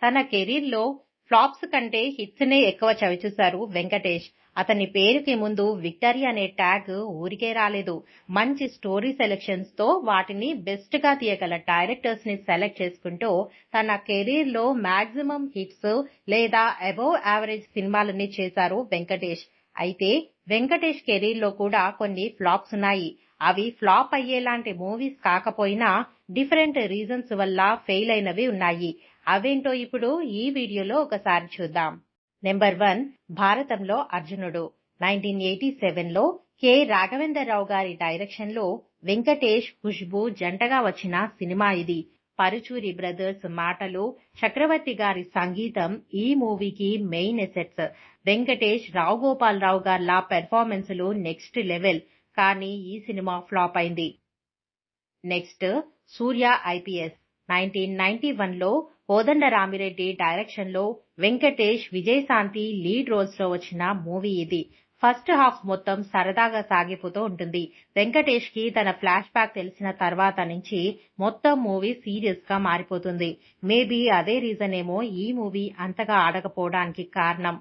తన కెరీర్లో ఫ్లాప్స్ కంటే హిట్స్ నే ఎక్కువ చవిచూశారు వెంకటేష్. అతని పేరుకి ముందు విక్టరీ అనే ట్యాగ్ ఊరికే రాలేదు. మంచి స్టోరీ సెలెక్షన్స్ తో వాటిని బెస్ట్ గా తీయగల డైరెక్టర్స్ ని సెలెక్ట్ చేసుకుంటూ తన కెరీర్ లో మాక్సిమం హిట్స్ లేదా అబోవ్ యావరేజ్ సినిమాలని చేశారు వెంకటేష్. అయితే వెంకటేష్ కెరీర్ లో కూడా కొన్ని ఫ్లాప్స్ ఉన్నాయి. అవి ఫ్లాప్ అయ్యేలాంటి మూవీస్ కాకపోయినా డిఫరెంట్ రీజన్స్ వల్ల ఫెయిల్ అయినవి ఉన్నాయి. అవేంటో ఇప్పుడు ఈ వీడియోలో ఒకసారి చూద్దాం. నెంబర్ 1, భారతంలో అర్జునుడు. 1987లో కె రాఘవేంద్రరావు గారి డైరెక్షన్ లో వెంకటేష్, ఖుష్బూ జంటగా వచ్చిన సినిమా ఇది. పరుచూరి బ్రదర్స్ మాటలు, చక్రవర్తి గారి సంగీతం ఈ మూవీకి మెయిన్ ఎసెట్స్. వెంకటేష్, రావు గోపాలరావు గార్ల పెర్ఫార్మెన్స్లు నెక్స్ట్ లెవెల్. కానీ ఈ సినిమా ఫ్లాప్ అయింది. నెక్స్ట్, సూర్య ఐపీఎస్. 1991లో కోదండరామిరెడ్డి డైరెక్షన్ లో వెంకటేష్, విజయశాంతి లీడ్ రోల్స్ లో వచ్చిన మూవీ ఇది. ఫస్ట్ హాఫ్ మొత్తం సరదాగా సాగిపోతూ ఉంటుంది. వెంకటేష్ కి తన ఫ్లాష్ బ్యాక్ తెలిసిన తర్వాత నుంచి మొత్తం మూవీ సీరియస్ గా మారిపోతుంది. మేబీ అదే రీజన్ ఏమో ఈ మూవీ అంతగా ఆడకపోవడానికి కారణం.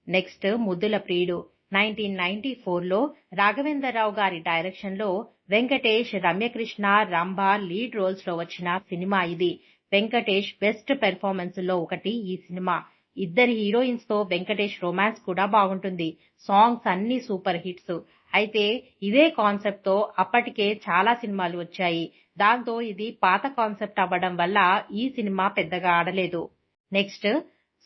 నెక్స్ట్, ముద్దుల ప్రియుడు. 1994లో రాఘవేంద్రరావు గారి డైరెక్షన్ లో వెంకటేష్, రమ్యకృష్ణ, రంభ లీడ్ రోల్స్ లో వచ్చిన సినిమా ఇది. వెంకటేష్ బెస్ట్ పెర్ఫార్మెన్స్ లో ఒకటి ఈ సినిమా. ఇద్దరి హీరోయిన్స్ తో వెంకటేష్ రొమాన్స్ కూడా బాగుంటుంది. సాంగ్స్ అన్ని సూపర్ హిట్స్. అయితే ఇదే కాన్సెప్ట్ తో అప్పటికే చాలా సినిమాలు వచ్చాయి. దాంతో ఇది పాత కాన్సెప్ట్ అవ్వడం వల్ల ఈ సినిమా పెద్దగా ఆడలేదు. నెక్స్ట్,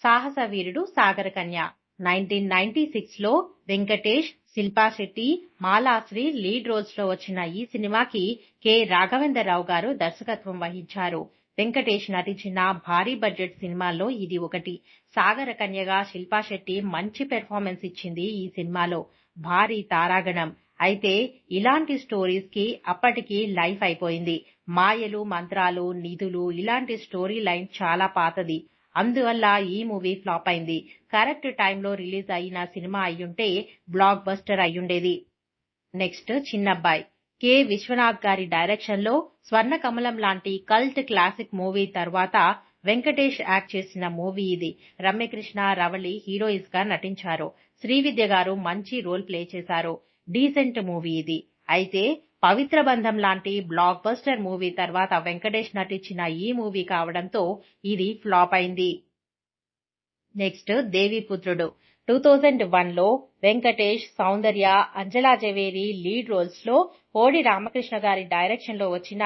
సాహస వీరుడు సాగరకన్య. 1996లో వెంకటేష్, శిల్పా శెట్టి, మాలాశ్రీ లీడ్ రోల్స్ లో వచ్చిన ఈ సినిమాకి కె రాఘవేంద్రరావు గారు దర్శకత్వం వహించారు. వెంకటేష్ నటించిన భారీ బడ్జెట్ సినిమాల్లో ఇది ఒకటి. సాగరకన్యగా శిల్పా శెట్టి మంచి పెర్ఫార్మెన్స్ ఇచ్చింది ఈ సినిమాలో. భారీ తారాగణం. అయితే ఇలాంటి స్టోరీస్ కి అప్పటికి లైఫ్ అయిపోయింది. మాయలు, మంత్రాలు, నిధులు ఇలాంటి స్టోరీ లైన్ చాలా పాతది. అందువల్ల ఈ మూవీ ఫ్లాప్ అయింది. కరెక్ట్ టైంలో రిలీజ్ అయిన సినిమా అయ్యుంటే బ్లాక్ బస్టర్ అయ్యుండేది. నెక్స్ట్, చిన్నబ్బాయి. కె విశ్వనాథ్ గారి డైరెక్షన్ లో స్వర్ణ కమలం లాంటి కల్ట్ క్లాసిక్ మూవీ తర్వాత వెంకటేష్ యాక్ట్ చేసిన మూవీ ఇది. రమ్యకృష్ణ, రవళి హీరోయిన్స్ గా నటించారు. శ్రీవిద్య గారు మంచి రోల్ ప్లే చేశారు. డీసెంట్ మూవీ ఇది. అయితే పవిత్ర బంధం లాంటి బ్లాక్ బస్టర్ మూవీ తర్వాత వెంకటేష్ నటించిన ఈ మూవీ కావడంతో ఇది ఫ్లాప్ అయింది. నెక్స్ట్, దేవీపుత్రుడు. 2001లో వెంకటేష్, సౌందర్య, అంజలా జవేరి లీడ్ రోల్స్ లో కోడి రామకృష్ణ గారి డైరెక్షన్ లో వచ్చిన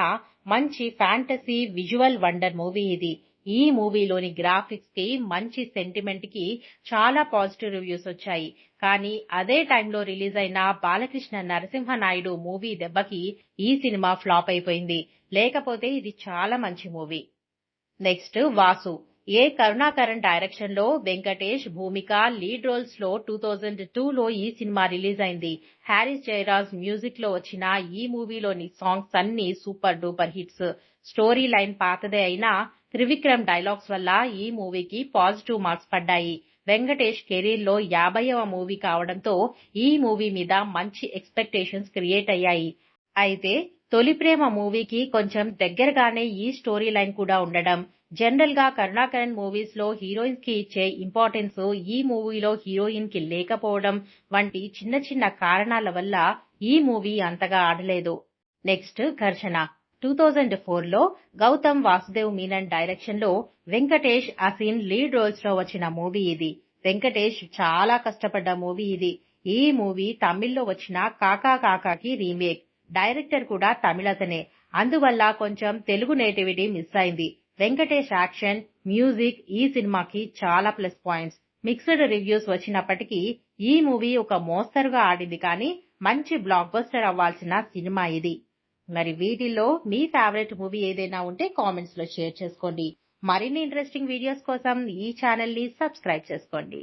మంచి ఫ్యాంటసీ విజువల్ వండర్ మూవీ ఇది. ఈ మూవీలోని గ్రాఫిక్స్ కి, మంచి సెంటిమెంట్ కి చాలా పాజిటివ్ రివ్యూస్ వచ్చాయి. కానీ అదే టైంలో రిలీజ్ అయిన బాలకృష్ణ నరసింహనాయుడు మూవీ దెబ్బకి ఈ సినిమా ఫ్లాప్ అయిపోయింది. లేకపోతే ఇది చాలా మంచి movie. Next, Vasu. A Karunakaran direction లో వెంకటేష్, భూమిక లీడ్ రోల్స్ లో 2002లో ఈ సినిమా రిలీజ్ అయింది. హారిస్ జయరాజ్ మ్యూజిక్ లో వచ్చిన ఈ మూవీలోని సాంగ్స్ అన్ని super duper hits. Story line పాతదే అయినా త్రివిక్రమ్ డైలాగ్స్ వల్ల ఈ మూవీకి పాజిటివ్ మార్క్స్ పడ్డాయి. వెంకటేష్ కెరీర్ లో 50వ మూవీ కావడంతో ఈ మూవీ మీద మంచి ఎక్స్పెక్టేషన్స్ క్రియేట్ అయ్యాయి. అయితే తొలి ప్రేమ మూవీకి కొంచెం దగ్గరగానే ఈ స్టోరీ లైన్ కూడా ఉండడం, జనరల్ గా కరుణాకరన్ మూవీస్ లో హీరోయిన్స్ కి ఇచ్చే ఇంపార్టెన్స్ ఈ మూవీలో హీరోయిన్ కి లేకపోవడం వంటి చిన్న చిన్న కారణాల వల్ల ఈ మూవీ అంతగా ఆడలేదు. నెక్స్ట్, ఘర్షణ. 2004లో గౌతమ్ వాసుదేవ్ మీనన్ డైరెక్షన్ లో వెంకటేష్, అసిన్ లీడ్ రోల్స్ లో వచ్చిన మూవీ ఇది. వెంకటేష్ చాలా కష్టపడ్డ మూవీ ఇది. ఈ మూవీ తమిళ్లో వచ్చిన కాకా కాకాకి రీమేక్. డైరెక్టర్ కూడా తమిళతనే. అందువల్ల కొంచెం తెలుగు నేటివిటీ మిస్ అయింది. వెంకటేష్ యాక్షన్, మ్యూజిక్ ఈ సినిమాకి చాలా ప్లస్ పాయింట్స్. మిక్స్డ్ రివ్యూస్ వచ్చినప్పటికీ ఈ మూవీ ఒక మోస్తరుగా ఆడింది కానీ మంచి బ్లాక్ బస్టర్ అవ్వాల్సిన సినిమా ఇది. మరి వీటిల్లో మీ ఫేవరెట్ మూవీ ఏదైనా ఉంటే కామెంట్స్ లో షేర్ చేసుకోండి. మరిన్ని ఇంట్రెస్టింగ్ వీడియోస్ కోసం ఈ ఛానల్ ని సబ్స్క్రైబ్ చేసుకోండి.